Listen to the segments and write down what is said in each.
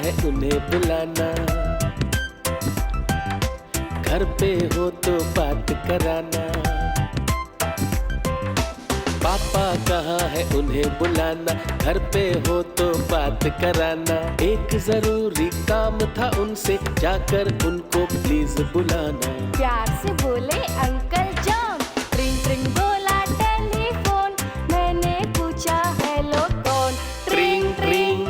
है उन्हें बुलाना, घर पे हो तो बात कराना। पापा कहाँ है उन्हें बुलाना, घर पे हो तो बात कराना। एक जरूरी काम था उनसे, जाकर उनको प्लीज बुलाना। प्यार से बोले अंकल जॉन, ट्रिंग ट्रिंग बोला टेलीफोन, मैंने पूछा हेलो कौन। ट्रिंग ट्रिंग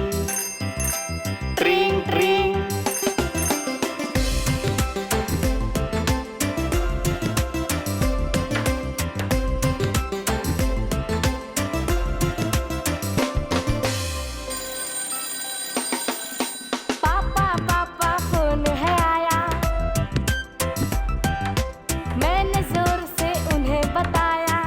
ट्रिंग ट्रिंग। पापा पापा फोन है आया, मैंने जोर से उन्हें बताया।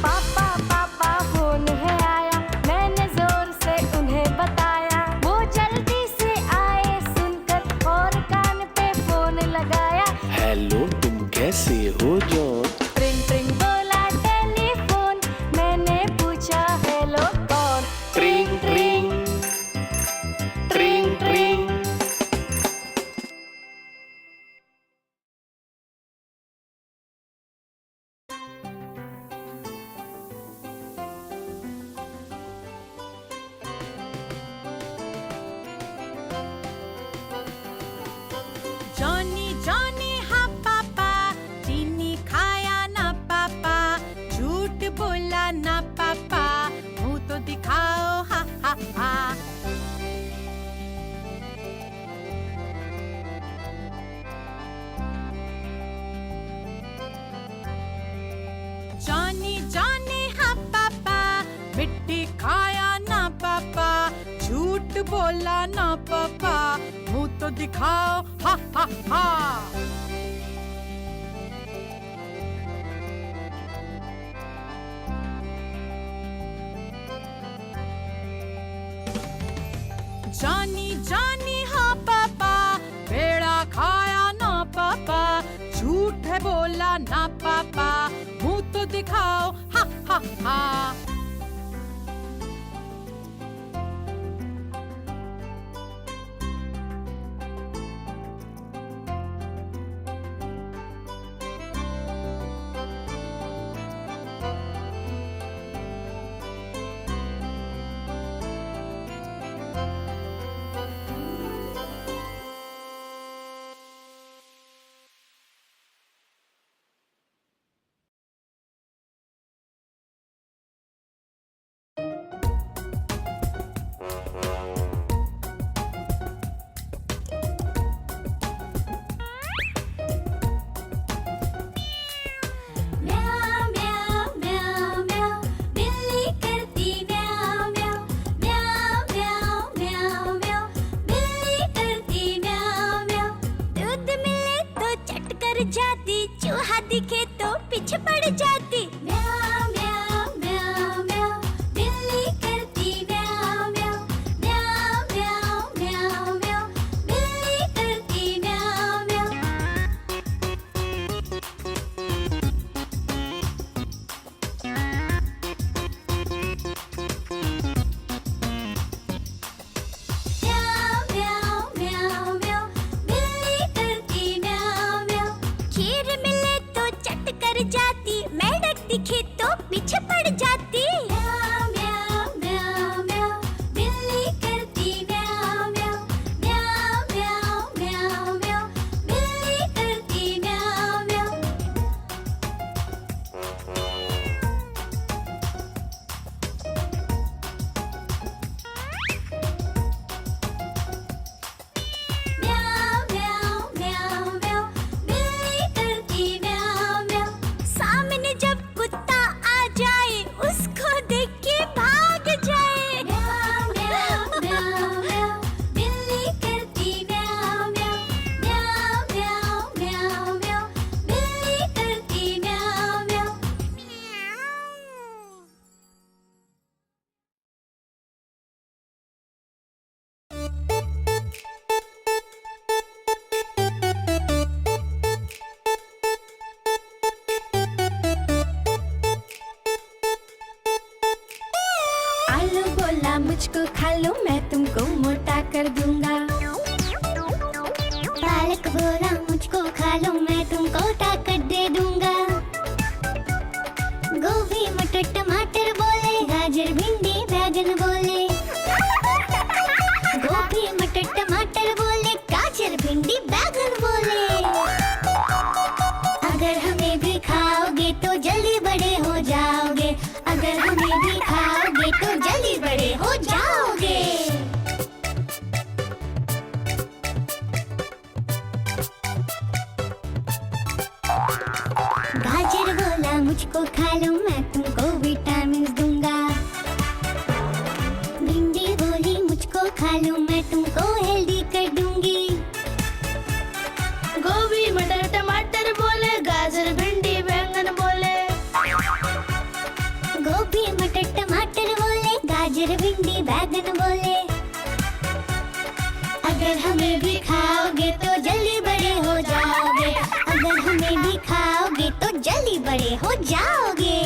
पापा पापा फोन है आया, मैंने जोर से उन्हें बताया। वो जल्दी से आए सुनकर और कान पे फोन लगाया। हेलो तुम कैसे हो जॉन? ट्रिंग ट्रिंग बोला टेलीफोन, मैंने पूछा हेलो कौन। ट्रिंग ट्रिंग ट्रिंग ट्रिंग। जॉनी जॉनी हाँ पापा, चीनी खाया ना पापा, झूठ बोला ना पापा, मुंह तो दिखाओ हा हा हा। जॉनी जॉनी हाँ पापा, मिट्टी खाया ना पापा, झूठ बोला ना पापा, मुंह तो दिखाओ हा हा हा। जॉनी जॉनी हाँ पापा, पेड़ा खाया ना पापा, झूठ है बोला ना पापा, मुंह तो दिखाओ हा हा हा। म्याऊ म्याऊ म्याऊ म्याऊ, बिल्ली करती म्याऊ म्याऊ। म्याऊ म्याऊ म्याऊ म्याऊ, बिल्ली करती म्याऊ म्याऊ। दूध मिले तो चट कर जाती, चूहा दिखे तो पीछे पड़ जाती। म्याऊ म्याऊ म्याऊ म्याऊ, बिल्ली करती म्याऊ म्याऊ। म्याऊ म्याऊ म्याऊ म्याऊ, बिल्ली करती म्याऊ म्याऊ। म्याऊ म्याऊ म्याऊ म्याऊ, बिल्ली करती म्याऊ म्याऊ। खीर मिले तो चट कर जाती, मेंढक दिखे तो पीछे पड़ जाती। म्याऊ म्याऊ म्याऊ म्याऊ, बिल्ली करती म्याऊ म्याऊ। म्याऊ म्याऊ म्याऊ म्याऊ, बिल्ली करती म्याऊ म्याऊ। म्याऊ म्याऊ म्याऊ म्याऊ, बिल्ली करती म्याऊ म्याऊ। सामने जब कुत्ता आ जाए, उसको देख के भाग जाए। म्याऊ म्याऊ म्याऊ म्याऊ, बिल्ली करती म्याऊ म्याऊ। म्याऊ म्याऊ म्याऊ म्याऊ, बिल्ली करती म्याऊ म्याऊ। आलू बोला मुझको खा लो, मैं मुझको खा लो मैं तुमको विटामिन दूंगा। भिंडी बोली मुझको खा लो मैं तुमको हेल्दी कर दूंगी। गोभी मटर टमाटर बोले, गाजर भिंडी बैंगन बोले। गोभी मटर टमाटर बोले, गाजर भिंडी बैंगन बोले। अगर हमें भी खाओगे तो जल्दी बड़े हो जाओगे। अगर हमें भी खाओगे तो जल्दी बड़े हो जाओगे।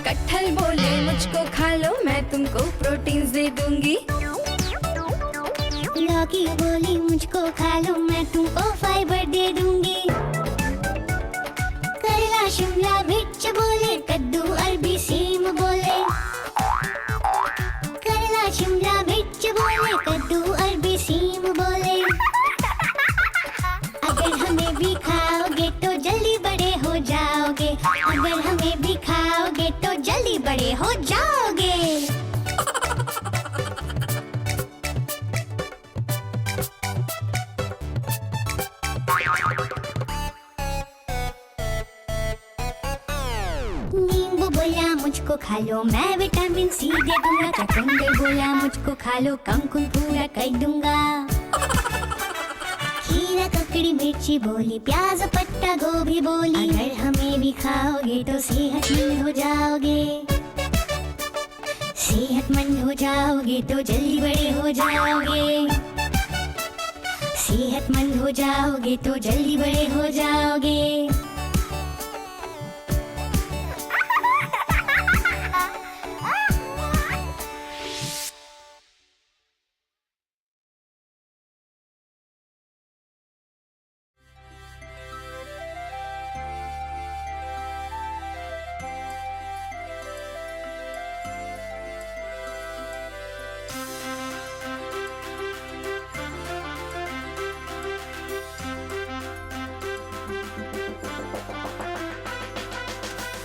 कटहल बोले मुझको खा लो मैं तुमको प्रोटीन दे दूंगी। लौकी बोली मुझको खा लो मैं तुमको फाइबर दे दूंगी। करेला शिमला मिर्च बोले, कद्दू अरबी सीम बोले। करेला शिमला मिर्च बोले, कद्दू अरबी सीम बोले। अगर हमें भी खाओगे तो जल्दी बड़े हो जाओगे। अगर हमें भी खाओगे तो जल्दी बड़े हो जाओगे। नींबू बोला मुझको खा लो मैं विटामिन सी दे दूंगा। चुकंदर बोला मुझको खा लो कम खून पूरा कर दूंगा। खीरा ककड़ी मिर्ची बोली, प्याज पत्ता गोभी बोली। अगर हमें भी खाओगे तो सेहतमंद हो जाओगे। सेहतमंद हो जाओगे तो जल्दी बड़े हो जाओगे। सेहतमंद हो जाओगे तो जल्दी बड़े हो जाओगे।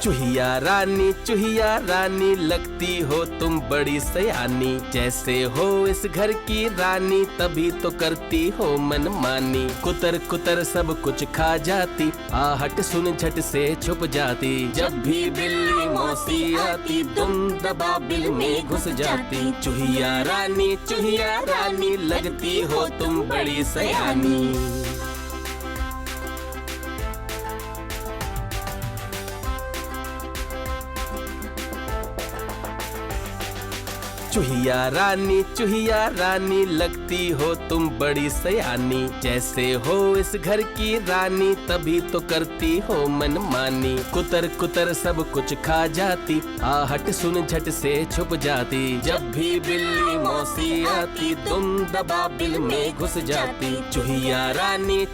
चूहिया रानी लगती हो तुम बड़ी सयानी। जैसे हो इस घर की रानी तभी तो करती हो मनमानी। कुतर कुतर सब कुछ खा जाती, आहट सुन झट से छुप जाती। जब भी बिल्ली मौसी आती दुम दबा बिल में घुस जाती। चूहिया रानी लगती हो तुम बड़ी सयानी। चूहिया रानी लगती हो तुम बड़ी सयानी। जैसे हो इस घर की रानी तभी तो करती हो मनमानी। कुतर कुतर सब कुछ खा जाती, आहट सुन झट से छुप जाती। जब भी बिल्ली मौसी आती दुम दबा बिल में घुस जाती। चूहिया रानी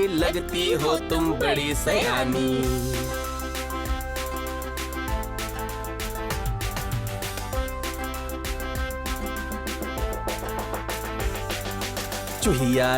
लगती हो तुम बड़ी सयानी। चूहिया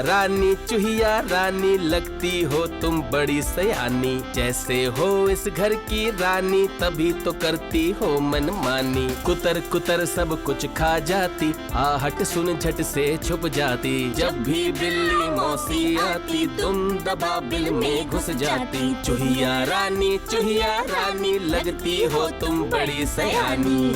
रानी लगती हो तुम बड़ी सयानी। जैसे हो इस घर की रानी तभी तो करती हो मनमानी। कुतर कुतर सब कुछ खा जाती, आहट सुन झट से छुप जाती। जब भी बिल्ली मौसी आती दुम दबा बिल में घुस जाती। चूहिया रानी लगती हो तुम बड़ी सयानी।